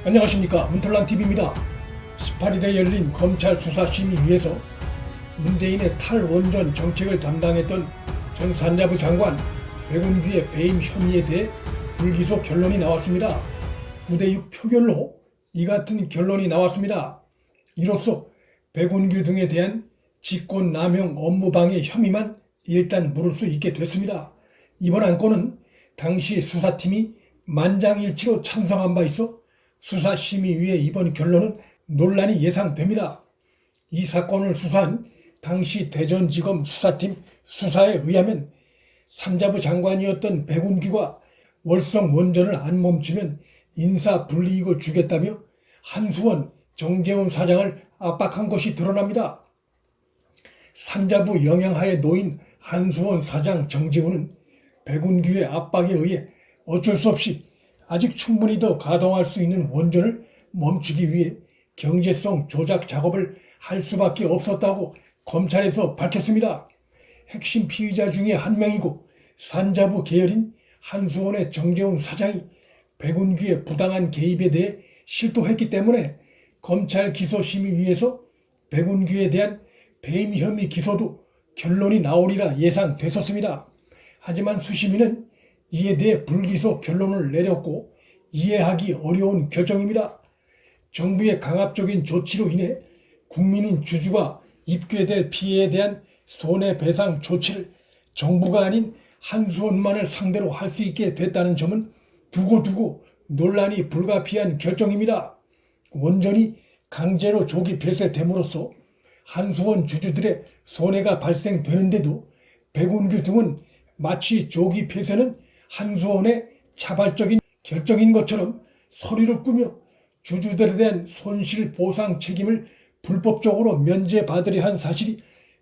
안녕하십니까, 문털란TV입니다. 18일에 열린 검찰 수사심의위에서 문재인의 탈원전 정책을 담당했던 전 산자부 장관 백운규의 배임 혐의에 대해 불기소 결론이 나왔습니다. 9대6 표결로 이 같은 결론이 나왔습니다. 이로써 백운규 등에 대한 직권남용 업무방해 혐의만 일단 물을 수 있게 됐습니다. 이번 안건은 당시 수사팀이 만장일치로 찬성한 바 있어 수사심의위의 이번 결론은 논란이 예상됩니다. 이 사건을 수사한 당시 대전지검 수사팀 수사에 의하면 산자부 장관이었던 백운규가 월성 원전을 안 멈추면 인사불이익을 주겠다며 한수원, 정재훈 사장을 압박한 것이 드러납니다. 산자부 영향하에 놓인 한수원 사장 정재훈은 백운규의 압박에 의해 어쩔 수 없이 아직 충분히 더 가동할 수 있는 원전을 멈추기 위해 경제성 조작 작업을 할 수밖에 없었다고 검찰에서 밝혔습니다. 핵심 피의자 중에 한 명이고 산자부 계열인 한수원의 정재훈 사장이 백운규의 부당한 개입에 대해 실토했기 때문에 검찰 기소심의위에서 백운규에 대한 배임 혐의 기소도 결론이 나오리라 예상됐었습니다. 하지만 수심위는 이에 대해 불기소 결론을 내렸고 이해하기 어려운 결정입니다. 정부의 강압적인 조치로 인해 국민인 주주가 입게 피해에 대한 손해배상 조치를 정부가 아닌 한수원만을 상대로 할 수 있게 됐다는 점은 두고두고 논란이 불가피한 결정입니다. 원전이 강제로 조기 폐쇄됨으로써 한수원 주주들의 손해가 발생되는데도 백운규 등은 마치 조기 폐쇄는 한수원의 자발적인 결정인 것처럼 서류를 꾸며 주주들에 대한 손실보상 책임을 불법적으로 면제받으려 한 사실이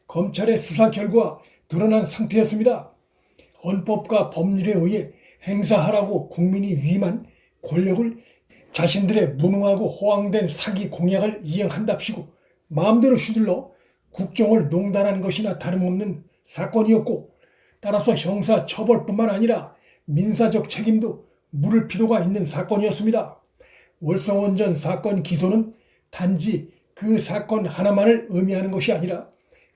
검찰의 수사 결과 드러난 상태였습니다. 헌법과 법률에 의해 행사하라고 국민이 위임한 권력을 자신들의 무능하고 호황된 사기 공약을 이행한답시고 마음대로 휘둘러 국정을 농단한 것이나 다름없는 사건이었고, 따라서 형사 처벌뿐만 아니라 민사적 책임도 물을 필요가 있는 사건이었습니다. 월성원전 사건 기소는 단지 그 사건 하나만을 의미하는 것이 아니라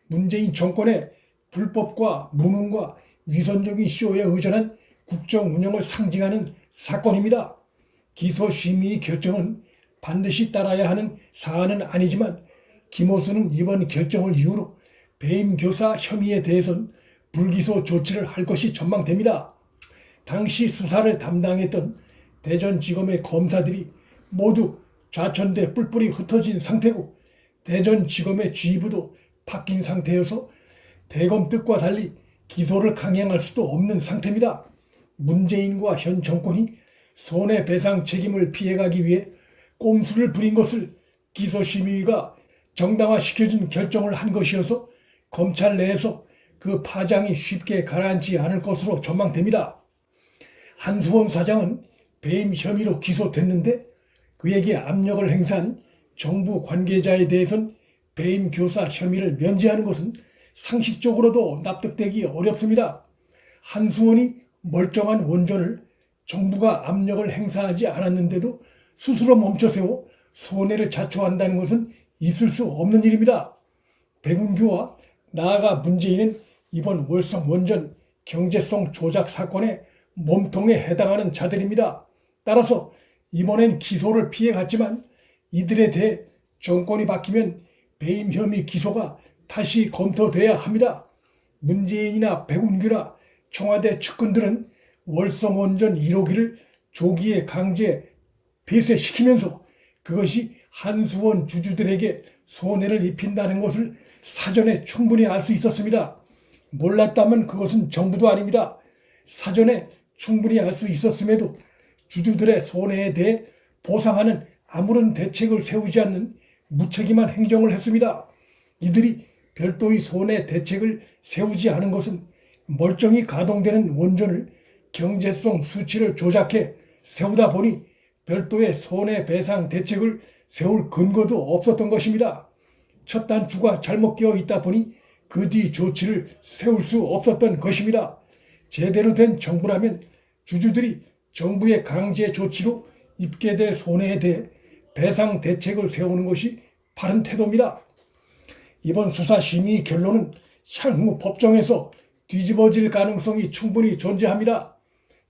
문재인 정권의 불법과 무능과 위선적인 쇼에 의존한 국정 운영을 상징하는 사건입니다. 기소심의 결정은 반드시 따라야 하는 사안은 아니지만 김호수는 이번 결정을 이유로 배임 교사 혐의에 대해선 불기소 조치를 할 것이 전망됩니다. 당시 수사를 담당했던 대전지검의 검사들이 모두 좌천돼 뿔뿔이 흩어진 상태고 대전지검의 지휘부도 바뀐 상태여서 대검 뜻과 달리 기소를 강행할 수도 없는 상태입니다. 문재인과 현 정권이 손해배상 책임을 피해가기 위해 꼼수를 부린 것을 기소심의위가 정당화시켜준 결정을 한 것이어서 검찰 내에서 그 파장이 쉽게 가라앉지 않을 것으로 전망됩니다. 한수원 사장은 배임 혐의로 기소됐는데 그에게 압력을 행사한 정부 관계자에 대해선 배임 교사 혐의를 면제하는 것은 상식적으로도 납득되기 어렵습니다. 한수원이 멀쩡한 원전을 정부가 압력을 행사하지 않았는데도 스스로 멈춰세워 손해를 자초한다는 것은 있을 수 없는 일입니다. 백운규와 나아가 문재인은 이번 월성 원전 경제성 조작 사건의 몸통에 해당하는 자들입니다. 따라서 이번엔 기소를 피해갔지만 이들에 대해 정권이 바뀌면 배임 혐의 기소가 다시 검토돼야 합니다. 문재인이나 백운규나 청와대 측근들은 월성 원전 1호기를 조기에 강제 폐쇄시키면서 그것이 한수원 주주들에게 손해를 입힌다는 것을 사전에 충분히 알 수 있었습니다. 몰랐다면 그것은 정부도 아닙니다. 사전에 충분히 알 수 있었음에도 주주들의 손해에 대해 보상하는 아무런 대책을 세우지 않는 무책임한 행정을 했습니다. 이들이 별도의 손해 대책을 세우지 않은 것은 멀쩡히 가동되는 원전을 경제성 수치를 조작해 세우다 보니 별도의 손해배상 대책을 세울 근거도 없었던 것입니다. 첫 단추가 잘못 끼어 있다 보니 그 뒤 조치를 세울 수 없었던 것입니다. 제대로 된 정부라면 주주들이 정부의 강제 조치로 입게 될 손해에 대해 배상 대책을 세우는 것이 바른 태도입니다. 이번 수사심의 결론은 향후 법정에서 뒤집어질 가능성이 충분히 존재합니다.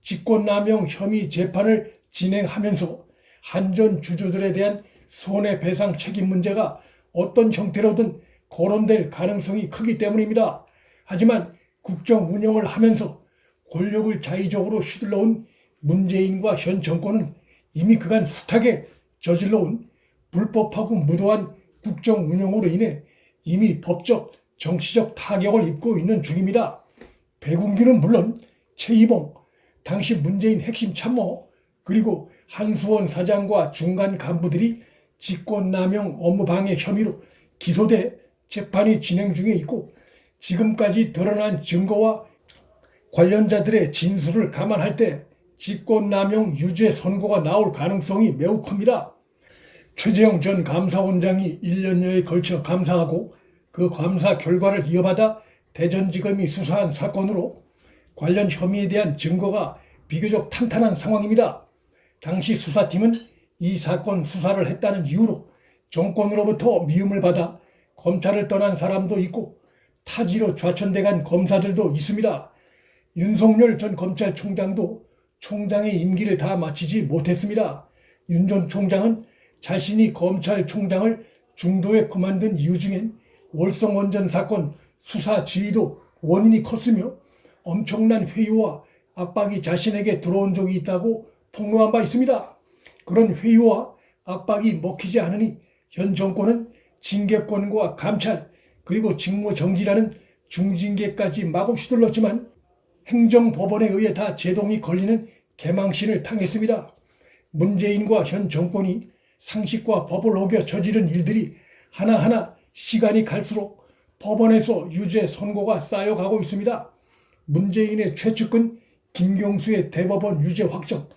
직권남용 혐의 재판을 진행하면서 한전 주주들에 대한 손해배상 책임 문제가 어떤 형태로든 거론될 가능성이 크기 때문입니다. 하지만 국정 운영을 하면서 권력을 자의적으로 휘둘러온 문재인과 현 정권은 이미 그간 숱하게 저질러온 불법하고 무도한 국정 운영으로 인해 이미 법적, 정치적 타격을 입고 있는 중입니다. 백운기는 물론 최이봉, 당시 문재인 핵심 참모, 그리고 한수원 사장과 중간 간부들이 직권남용 업무방해 혐의로 기소돼 재판이 진행 중에 있고, 지금까지 드러난 증거와 관련자들의 진술을 감안할 때 직권남용 유죄 선고가 나올 가능성이 매우 큽니다. 최재형 전 감사원장이 1년여에 걸쳐 감사하고 그 감사 결과를 이어받아 대전지검이 수사한 사건으로 관련 혐의에 대한 증거가 비교적 탄탄한 상황입니다. 당시 수사팀은 이 사건 수사를 했다는 이유로 정권으로부터 미움을 받아 검찰을 떠난 사람도 있고 타지로 좌천돼간 검사들도 있습니다. 윤석열 전 검찰총장도 총장의 임기를 다 마치지 못했습니다. 윤 전 총장은 자신이 검찰총장을 중도에 그만둔 이유 중엔 월성원전 사건 수사 지휘도 원인이 컸으며 엄청난 회유와 압박이 자신에게 들어온 적이 있다고 폭로한 바 있습니다. 그런 회유와 압박이 먹히지 않으니 현 정권은 징계권과 감찰 그리고 직무정지라는 중징계까지 마구 휘둘렀지만 행정법원에 의해 다 제동이 걸리는 개망신을 당했습니다. 문재인과 현 정권이 상식과 법을 어겨 저지른 일들이 하나하나 시간이 갈수록 법원에서 유죄 선고가 쌓여가고 있습니다. 문재인의 최측근 김경수의 대법원 유죄 확정,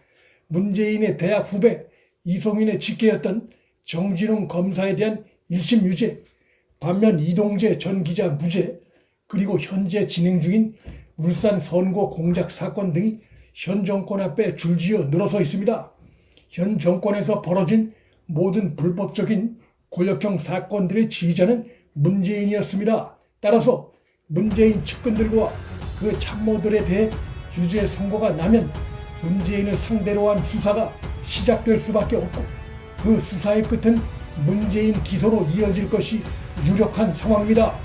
문재인의 대학 후배 이송인의 직계였던 정진웅 검사에 대한 1심 유죄, 반면 이동재 전 기자 무죄, 그리고 현재 진행 중인 울산 선거 공작 사건 등이 현 정권 앞에 줄지어 늘어서 있습니다. 현 정권에서 벌어진 모든 불법적인 권력형 사건들의 지휘자는 문재인이었습니다. 따라서 문재인 측근들과 그 참모들에 대해 유죄 선고가 나면 문재인을 상대로 한 수사가 시작될 수밖에 없고, 그 수사의 끝은 문재인 기소로 이어질 것이 유력한 상황입니다.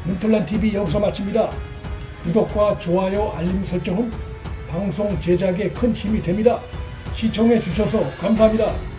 문틀란TV 여기서 마칩니다. 구독과 좋아요, 알림 설정은 방송 제작에 큰 힘이 됩니다. 시청해 주셔서 감사합니다.